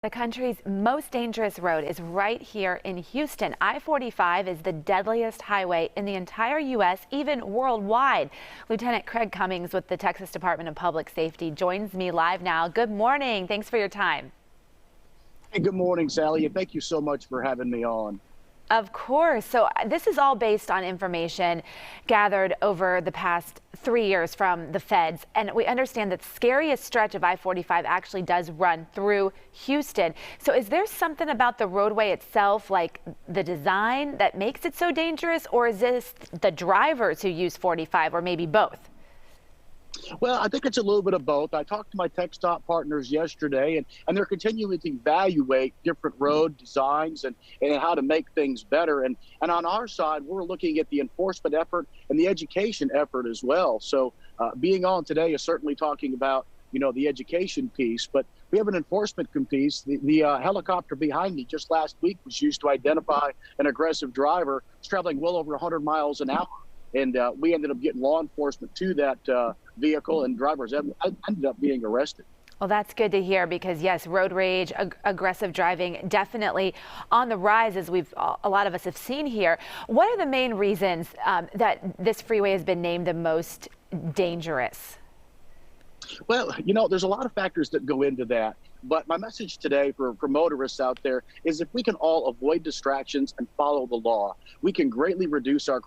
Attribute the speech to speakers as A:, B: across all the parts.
A: The country's most dangerous road is right here in Houston. I-45 is the deadliest highway in the entire U.S., even worldwide. Lieutenant Craig Cummings with the Texas Department of Public Safety joins me live now. Good morning. Thanks for your time.
B: Hey, good morning, Sally, and thank you so much for having me on.
A: Of course. So this is all based on information gathered over the past 3 years from the feds. And we understand that the scariest stretch of I-45 actually does run through Houston. So is there something about the roadway itself, like the design, that makes it so dangerous? Or is this the drivers who use 45, or maybe both?
B: Well, I think it's a little bit of both. I talked to my tech stop partners yesterday, and they're continuing to evaluate different road designs and how to make things better. And on our side, we're looking at the enforcement effort and the education effort as well. So being on today is certainly talking about, the education piece, but we have an enforcement piece. The helicopter behind me just last week was used to identify an aggressive driver who's traveling well over 100 miles an hour. And we ended up getting law enforcement to that vehicle, and drivers ended up being arrested.
A: Well, that's good to hear, because yes, road rage, aggressive driving, definitely on the rise, as a lot of us have seen here. What are the main reasons that this freeway has been named the most dangerous?
B: Well, there's a lot of factors that go into that. But my message today for motorists out there is, if we can all avoid distractions and follow the law, we can greatly reduce our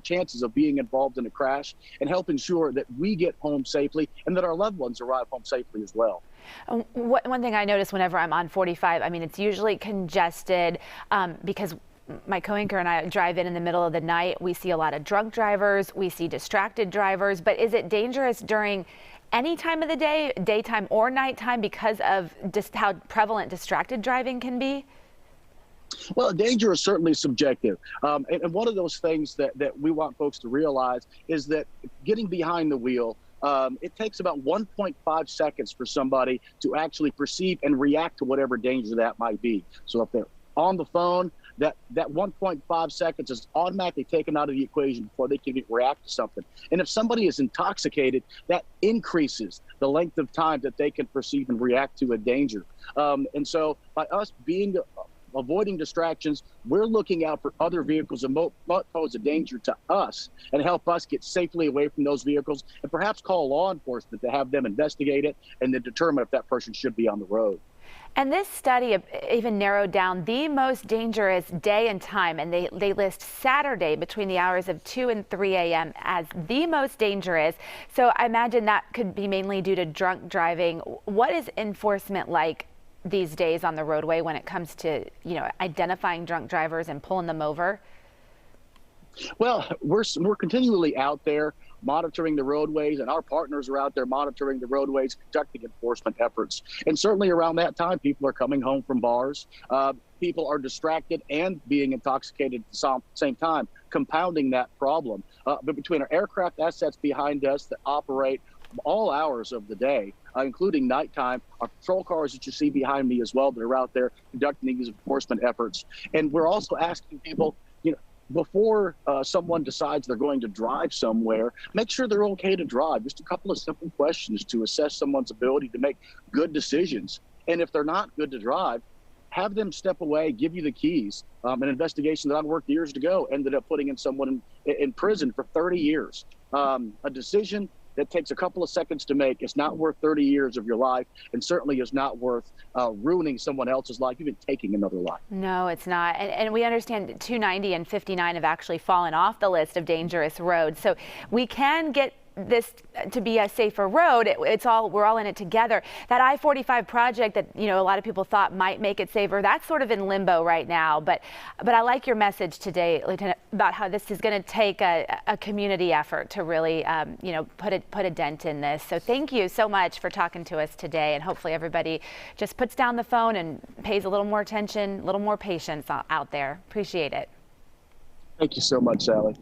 B: chances of being involved in a crash, and help ensure that we get home safely and that our loved ones arrive home safely as well.
A: One thing I notice whenever I'm on 45, I mean, it's usually congested because my co-anchor and I drive in the middle of the night. We see a lot of drunk drivers. We see distracted drivers. But is it dangerous during any time of the day, daytime or nighttime, because of just how prevalent distracted driving can be?
B: Well, danger is certainly subjective. And one of those things that we want folks to realize is that getting behind the wheel, it takes about 1.5 seconds for somebody to actually perceive and react to whatever danger that might be. So if they're on the phone, that 1.5 seconds is automatically taken out of the equation before they can react to something. And if somebody is intoxicated, that increases the length of time that they can perceive and react to a danger. And so by us avoiding distractions, we're looking out for other vehicles that pose a danger to us, and help us get safely away from those vehicles, and perhaps call law enforcement to have them investigate it and then determine if that person should be on the road.
A: And this study even narrowed down the most dangerous day and time, and they list Saturday between the hours of 2 and 3 a.m. as the most dangerous. So I imagine that could be mainly due to drunk driving. What is enforcement like these days on the roadway when it comes to, identifying drunk drivers and pulling them over?
B: Well, we're continually out there monitoring the roadways, and our partners are out there monitoring the roadways, conducting enforcement efforts. And certainly around that time, people are coming home from bars. People are distracted and being intoxicated at the same time, compounding that problem. But between our aircraft assets behind us that operate all hours of the day, including nighttime, our patrol cars that you see behind me as well, that are out there conducting these enforcement efforts. And we're also asking people, before someone decides they're going to drive somewhere, make sure they're okay to drive. Just a couple of simple questions to assess someone's ability to make good decisions. And if they're not good to drive, have them step away, give you the keys. An investigation that I worked years ago ended up putting someone in prison for 30 years. A decision that takes a couple of seconds to make is not worth 30 years of your life, and certainly is not worth ruining someone else's life, even taking another life.
A: No, it's not. And we understand 290 and 59 have actually fallen off the list of dangerous roads. So we can get this to be a safer road. We're all in it together. That I-45 project that a lot of people thought might make it safer, that's sort of in limbo right now. But I like your message today, Lieutenant, about how this is going to take a community effort to really put a dent in this. So thank you so much for talking to us today, and hopefully everybody just puts down the phone and pays a little more attention, a little more patience out there. Appreciate it.
B: Thank you so much, Sally.